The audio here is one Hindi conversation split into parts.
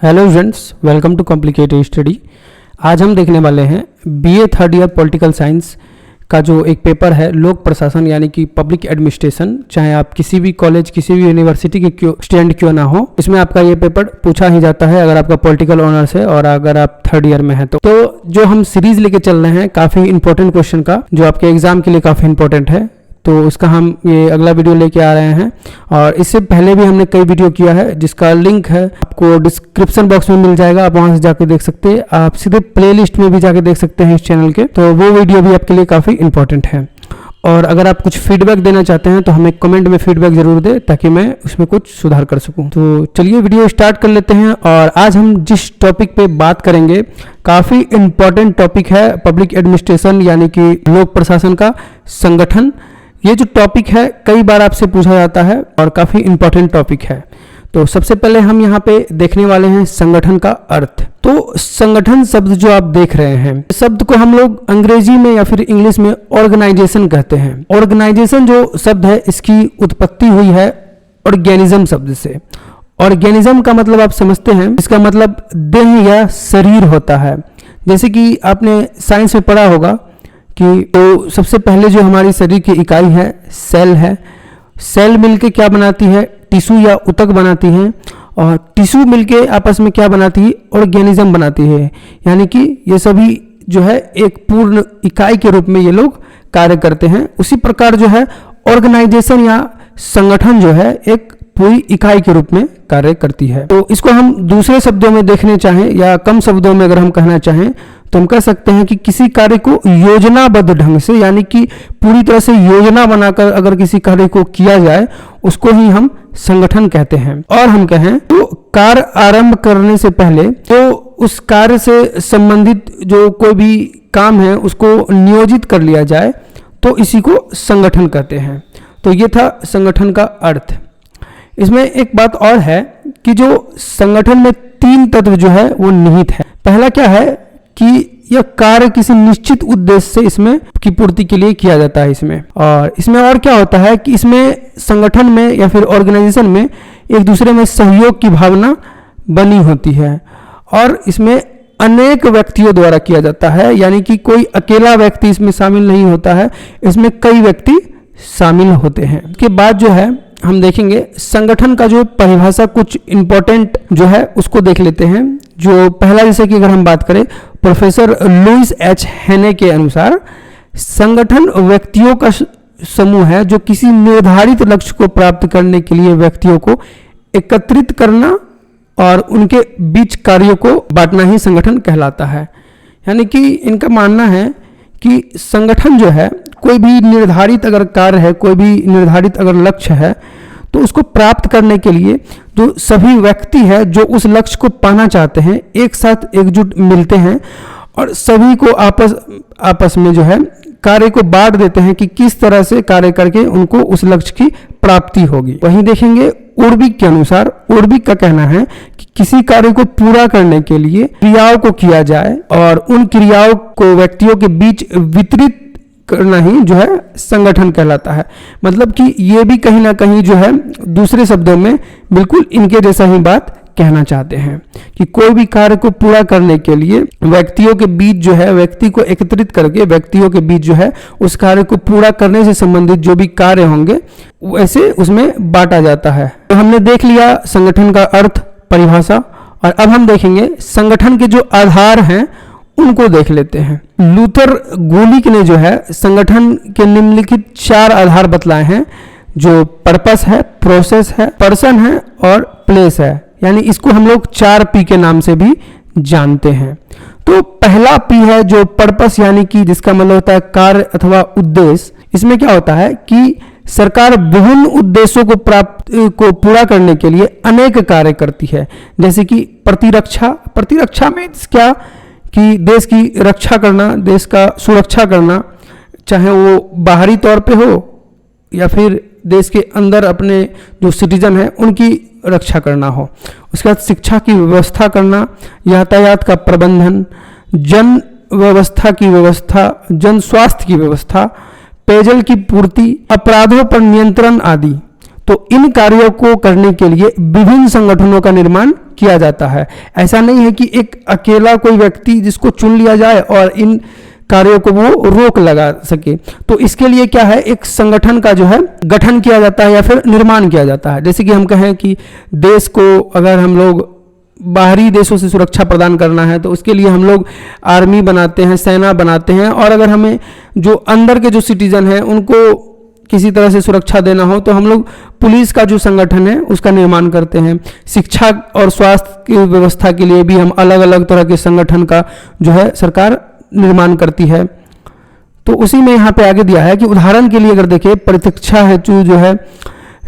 Hello friends, welcome to complicated study. आज हम देखने वाले हैं BA third year political science का जो एक पेपर है लोक प्रशासन यानी कि पब्लिक एडमिनिस्ट्रेशन। चाहे आप किसी भी कॉलेज किसी भी यूनिवर्सिटी के स्टूडेंट क्यों ना हो, इसमें आपका ये पेपर पूछा ही जाता है अगर आपका पॉलिटिकल ऑनर्स है और अगर आप थर्ड ईयर में है तो जो हम सीरीज लेके चल रहे हैं काफ़ी इंपॉर्टेंट क्वेश्चन का, जो आपके एग्जाम के लिए काफ़ी इंपॉर्टेंट है, तो उसका हम ये अगला वीडियो लेके आ रहे हैं। और इससे पहले भी हमने कई वीडियो किया है जिसका लिंक है आपको डिस्क्रिप्शन बॉक्स में मिल जाएगा, आप वहां से जाके देख सकते हैं। आप सीधे प्लेलिस्ट में भी जाके देख सकते हैं इस चैनल के, तो वो वीडियो भी आपके लिए काफ़ी इंपॉर्टेंट है। और अगर आप कुछ फीडबैक देना चाहते हैं तो हमें कमेंट में फीडबैक जरूर दें ताकि मैं उसमें कुछ सुधार कर सकूं। तो चलिए वीडियो स्टार्ट कर लेते हैं। और आज हम जिस टॉपिक पे बात करेंगे काफ़ी इंपॉर्टेंट टॉपिक है पब्लिक एडमिनिस्ट्रेशन यानी कि लोक प्रशासन का संगठन। ये जो टॉपिक है कई बार आपसे पूछा जाता है और काफ़ी इंपॉर्टेंट टॉपिक है। तो सबसे पहले हम यहाँ पे देखने वाले हैं संगठन का अर्थ। तो संगठन शब्द जो आप देख रहे हैं, शब्द को हम लोग अंग्रेजी में या फिर इंग्लिश में ऑर्गेनाइजेशन कहते हैं। ऑर्गेनाइजेशन जो शब्द है इसकी उत्पत्ति हुई है ऑर्गेनिज्म शब्द से। ऑर्गेनिज्म का मतलब आप समझते हैं, इसका मतलब देह या शरीर होता है। जैसे कि आपने साइंस में पढ़ा होगा कि तो सबसे पहले जो हमारी शरीर की इकाई है सेल है। सेल मिलके क्या बनाती है, टिश्यू या ऊतक बनाती है, और टिश्यू मिलके आपस में क्या बनाती है, ऑर्गेनिज्म बनाती है। यानी कि ये सभी जो है एक पूर्ण इकाई के रूप में ये लोग कार्य करते हैं। उसी प्रकार जो है ऑर्गेनाइजेशन या संगठन जो है एक पूरी इकाई के रूप में कार्य करती है। तो इसको हम दूसरे शब्दों में देखने चाहें या कम शब्दों में अगर हम कहना चाहें तो हम कह सकते हैं कि किसी कार्य को योजनाबद्ध ढंग से यानी कि पूरी तरह से योजना बनाकर अगर किसी कार्य को किया जाए उसको ही हम संगठन कहते हैं। और हम कहें तो कार्य आरंभ करने से पहले तो उस कार्य से संबंधित जो कोई भी काम है उसको नियोजित कर लिया जाए तो इसी को संगठन कहते हैं। तो ये था संगठन का अर्थ। इसमें एक बात और है कि जो संगठन में तीन तत्व जो है वो निहित है। पहला क्या है कि यह कार्य किसी निश्चित उद्देश्य से इसमें की पूर्ति के लिए किया जाता है इसमें। और इसमें और क्या होता है कि इसमें संगठन में या फिर ऑर्गेनाइजेशन में एक दूसरे में सहयोग की भावना बनी होती है और इसमें अनेक व्यक्तियों द्वारा किया जाता है। यानी कि कोई अकेला व्यक्ति इसमें शामिल नहीं होता है, इसमें कई व्यक्ति शामिल होते हैं। उसके बाद जो है हम देखेंगे संगठन का जो परिभाषा कुछ इंपॉर्टेंट जो है उसको देख लेते हैं। जो पहला जैसे कि अगर हम बात करें प्रोफेसर लुईस एच हेने के अनुसार संगठन व्यक्तियों का समूह है जो किसी निर्धारित लक्ष्य को प्राप्त करने के लिए व्यक्तियों को एकत्रित करना और उनके बीच कार्यों को बांटना ही संगठन कहलाता है। यानी कि इनका मानना है कि संगठन जो है कोई भी निर्धारित अगर कार्य है, कोई भी निर्धारित अगर लक्ष्य है तो उसको प्राप्त करने के लिए जो सभी व्यक्ति है जो उस लक्ष्य को पाना चाहते हैं एक साथ एकजुट मिलते हैं और सभी को आपस में जो है कार्य को बांट देते हैं कि किस तरह से कार्य करके उनको उस लक्ष्य की प्राप्ति होगी। वहीं देखेंगे उर्बिक के अनुसार, उर्बिक का कहना है कि किसी कार्य को पूरा करने के लिए क्रियाओं को किया जाए और उन क्रियाओं को व्यक्तियों के बीच वितरित करना ही जो है संगठन कहलाता है। मतलब कि ये भी कहीं ना कहीं जो है दूसरे शब्दों में बिल्कुल इनके जैसा ही बात कहना चाहते हैं कि कोई भी कार्य को पूरा करने के लिए व्यक्तियों के बीच जो है व्यक्ति को एकत्रित करके व्यक्तियों के बीच जो है उस कार्य को पूरा करने से संबंधित जो भी कार्य होंगे वैसे उसमें बांटा जाता है। तो हमने देख लिया संगठन का अर्थ, परिभाषा, और अब हम देखेंगे संगठन के जो आधार हैं उनको देख लेते हैं। लूथर गोलिक ने जो है संगठन के निम्नलिखित 4 आधार बतलाए हैं, जो पर्पस है, प्रोसेस है, पर्सन है और प्लेस है। यानी इसको हम लोग 4P के नाम से भी जानते हैं। तो पहला P है जो पर्पस, यानी कि जिसका मतलब होता है कार्य अथवा उद्देश्य। इसमें क्या होता है कि सरकार विभिन्न उद्देश्यों को पूरा करने के लिए अनेक कार्य करती है। जैसे कि प्रतिरक्षा में क्या कि देश की रक्षा करना, देश का सुरक्षा करना, चाहे वो बाहरी तौर पे हो या फिर देश के अंदर अपने जो सिटीजन हैं उनकी रक्षा करना हो। उसके बाद शिक्षा की व्यवस्था करना, यातायात का प्रबंधन, जन व्यवस्था की व्यवस्था, जन स्वास्थ्य की व्यवस्था, पेयजल की पूर्ति, अपराधों पर नियंत्रण आदि। तो इन कार्यों को करने के लिए विभिन्न संगठनों का निर्माण किया जाता है। ऐसा नहीं है कि एक अकेला कोई व्यक्ति जिसको चुन लिया जाए और इन कार्यों को वो रोक लगा सके। तो इसके लिए क्या है, एक संगठन का जो है गठन किया जाता है या फिर निर्माण किया जाता है। जैसे कि हम कहें कि देश को अगर हम लोग बाहरी देशों से सुरक्षा प्रदान करना है तो उसके लिए हम लोग आर्मी बनाते हैं, सेना बनाते हैं, और अगर हमें जो अंदर के जो सिटीजन हैं उनको किसी तरह से सुरक्षा देना हो तो हम लोग पुलिस का जो संगठन है उसका निर्माण करते हैं। शिक्षा और स्वास्थ्य की व्यवस्था के लिए भी हम अलग अलग तरह के संगठन का जो है सरकार निर्माण करती है। तो उसी में यहाँ पे आगे दिया है कि उदाहरण के लिए अगर देखें, प्रतिरक्षा हेतु जो है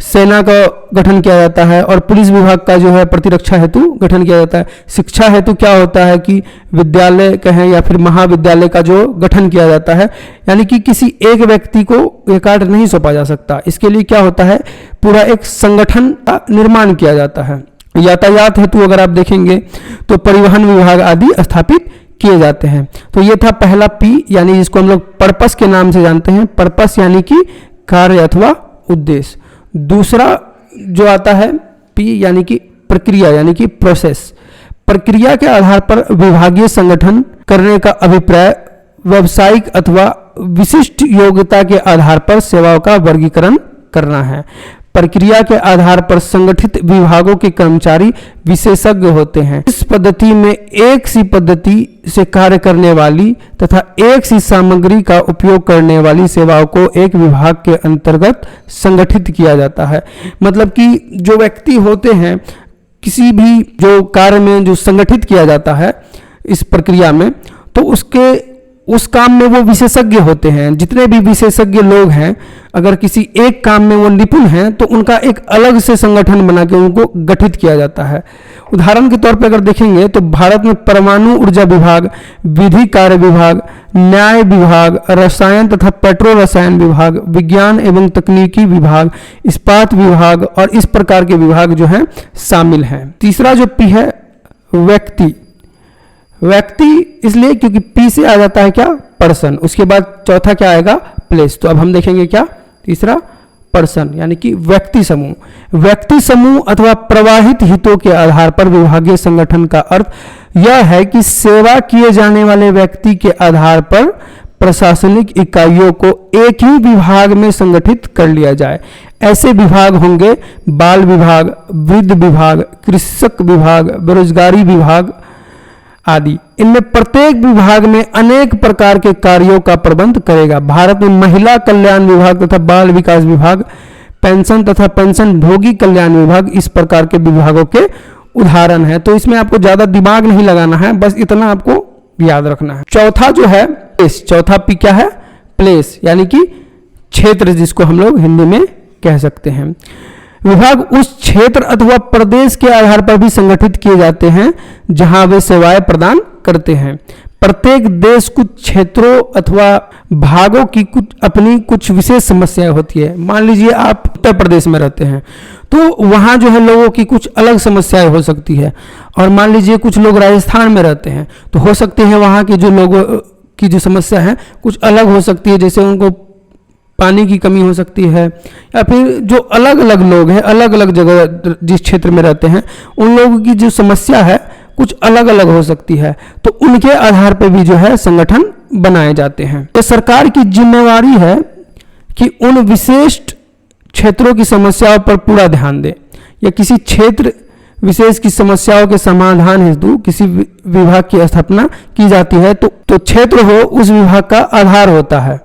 सेना का गठन किया जाता है और पुलिस विभाग का जो है प्रतिरक्षा हेतु गठन किया जाता है। शिक्षा हेतु क्या होता है कि विद्यालय कहें या फिर महाविद्यालय का जो गठन किया जाता है, यानी कि किसी एक व्यक्ति को यह कार्य नहीं सौंपा जा सकता। इसके लिए क्या होता है, पूरा एक संगठन का निर्माण किया जाता है। यातायात हेतु अगर आप देखेंगे तो परिवहन विभाग आदि स्थापित किए जाते हैं। तो ये था पहला पी, यानी जिसको हम लोग पर्पस के नाम से जानते हैं। पर्पस यानी कि कार्य अथवा उद्देश्य। दूसरा जो आता है पी यानी कि प्रक्रिया, यानी कि प्रोसेस। प्रक्रिया के आधार पर विभागीय संगठन करने का अभिप्राय व्यावसायिक अथवा विशिष्ट योग्यता के आधार पर सेवाओं का वर्गीकरण करना है। प्रक्रिया के आधार पर संगठित विभागों के कर्मचारी विशेषज्ञ होते हैं। इस पद्धति में एक सी पद्धति से कार्य करने वाली तथा एक सी सामग्री का उपयोग करने वाली सेवाओं को एक विभाग के अंतर्गत संगठित किया जाता है। मतलब कि जो व्यक्ति होते हैं किसी भी जो कार्य में जो संगठित किया जाता है इस प्रक्रिया में, तो उस काम में वो विशेषज्ञ होते हैं। जितने भी विशेषज्ञ लोग हैं, अगर किसी एक काम में वो निपुण हैं तो उनका एक अलग से संगठन बना के उनको गठित किया जाता है। उदाहरण के तौर पर अगर देखेंगे तो भारत में परमाणु ऊर्जा विभाग, विधि कार्य विभाग, न्याय विभाग, रसायन तथा पेट्रो रसायन विभाग, विज्ञान एवं तकनीकी विभाग, इस्पात विभाग और इस प्रकार के विभाग जो हैं शामिल हैं। तीसरा जो पी है व्यक्ति। व्यक्ति इसलिए क्योंकि पी से आ जाता है क्या, पर्सन। उसके बाद चौथा क्या आएगा, प्लेस। तो अब हम देखेंगे क्या, तीसरा पर्सन यानी कि व्यक्ति समूह। व्यक्ति समूह अथवा प्रवाहित हितों के आधार पर विभागीय संगठन का अर्थ यह है कि सेवा किए जाने वाले व्यक्ति के आधार पर प्रशासनिक इकाइयों को एक ही विभाग में संगठित कर लिया जाए। ऐसे विभाग होंगे बाल विभाग, वृद्ध विभाग, कृषक विभाग, बेरोजगारी विभाग आदि। इनमें प्रत्येक विभाग में अनेक प्रकार के कार्यों का प्रबंध करेगा। भारत में महिला कल्याण विभाग तथा बाल विकास विभाग, पेंशन तथा पेंशन भोगी कल्याण विभाग इस प्रकार के विभागों के उदाहरण है। तो इसमें आपको ज्यादा दिमाग नहीं लगाना है, बस इतना आपको याद रखना है। चौथा जो है प्लेस। चौथा पी क्या है, प्लेस यानी कि क्षेत्र, जिसको हम लोग हिंदी में कह सकते हैं। विभाग उस क्षेत्र अथवा प्रदेश के आधार पर भी संगठित किए जाते हैं जहां वे सेवाएं प्रदान करते हैं। प्रत्येक देश कुछ क्षेत्रों अथवा भागों की कुछ विशेष समस्याएं होती है। मान लीजिए आप उत्तर प्रदेश में रहते हैं तो वहाँ जो है लोगों की कुछ अलग समस्याएं हो सकती है, और मान लीजिए कुछ लोग राजस्थान में रहते हैं तो हो सकते हैं वहाँ के जो लोगों की जो समस्या है कुछ अलग हो सकती है। जैसे उनको पानी की कमी हो सकती है, या फिर जो अलग अलग लोग हैं अलग अलग जगह जिस क्षेत्र में रहते हैं उन लोगों की जो समस्या है कुछ अलग अलग हो सकती है। तो उनके आधार पर भी जो है संगठन बनाए जाते हैं। तो सरकार की जिम्मेवारी है कि उन विशिष्ट क्षेत्रों की समस्याओं पर पूरा ध्यान दे, या किसी क्षेत्र विशेष की समस्याओं के समाधान हेतु किसी विभाग की स्थापना की जाती है तो क्षेत्र हो उस विभाग का आधार होता है।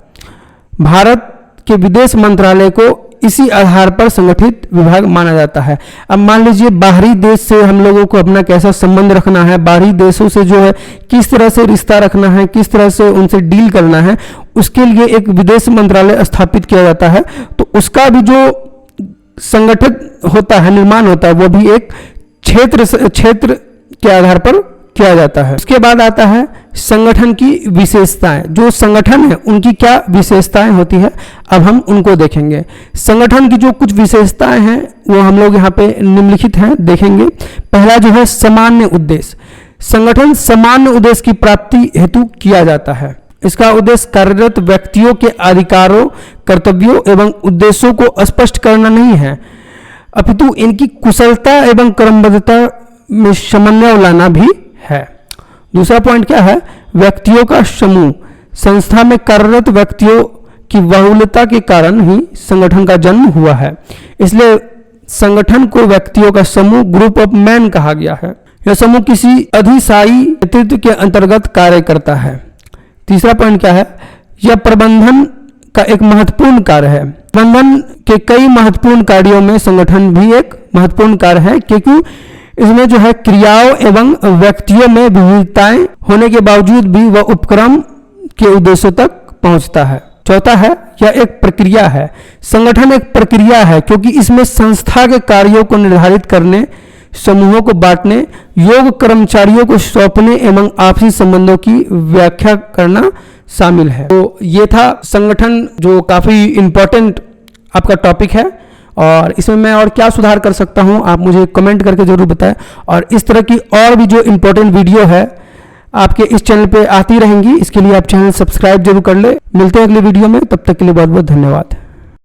भारत के विदेश मंत्रालय को इसी आधार पर संगठित विभाग माना जाता है। अब मान लीजिए बाहरी देश से हम लोगों को अपना कैसा संबंध रखना है, बाहरी देशों से जो है किस तरह से रिश्ता रखना है, किस तरह से उनसे डील करना है, उसके लिए एक विदेश मंत्रालय स्थापित किया जाता है। तो उसका भी जो संगठित होता है, निर्माण होता है, वो भी एक क्षेत्र के आधार पर किया जाता है। उसके बाद आता है संगठन की विशेषताएं। जो संगठन है उनकी क्या विशेषताएं होती है, अब हम उनको देखेंगे। संगठन की जो कुछ विशेषताएं हैं वो हम लोग यहाँ पे निम्नलिखित हैं, देखेंगे। पहला जो है सामान्य उद्देश्य। संगठन सामान्य उद्देश्य की प्राप्ति हेतु किया जाता है। इसका उद्देश्य कार्यरत व्यक्तियों के अधिकारों, कर्तव्यों एवं उद्देश्यों को स्पष्ट करना नहीं है, अपितु इनकी कुशलता एवं क्रमबद्धता में समन्वय लाना भी है। दूसरा पॉइंट क्या है, व्यक्तियों का समूह। संस्था में कार्यरत व्यक्तियों की बहुलता के कारण ही संगठन का जन्म हुआ है, इसलिए संगठन को व्यक्तियों का समूह, ग्रुप ऑफ मैन कहा गया है। यह समूह किसी अधिशायी नेतृत्व के अंतर्गत कार्य करता है। तीसरा पॉइंट क्या है, यह प्रबंधन का एक महत्वपूर्ण कार्य है। प्रबंधन के कई महत्वपूर्ण कार्यों में संगठन भी एक महत्वपूर्ण कार्य है, क्योंकि इसमें जो है क्रियाओं एवं व्यक्तियों में विविधताएं होने के बावजूद भी वह उपक्रम के उद्देश्यों तक पहुंचता है। चौथा है, यह एक प्रक्रिया है। संगठन एक प्रक्रिया है, क्योंकि इसमें संस्था के कार्यों को निर्धारित करने, समूहों को बांटने, योग्य कर्मचारियों को सौंपने एवं आपसी संबंधों की व्याख्या करना शामिल है। तो ये था संगठन, जो काफ़ी इम्पोर्टेंट आपका टॉपिक है, और इसमें मैं और क्या सुधार कर सकता हूं आप मुझे कमेंट करके ज़रूर बताएं। और इस तरह की और भी जो इम्पोर्टेंट वीडियो है आपके इस चैनल पे आती रहेंगी, इसके लिए आप चैनल सब्सक्राइब जरूर कर ले। मिलते हैं अगले वीडियो में, तब तक के लिए बहुत बहुत धन्यवाद।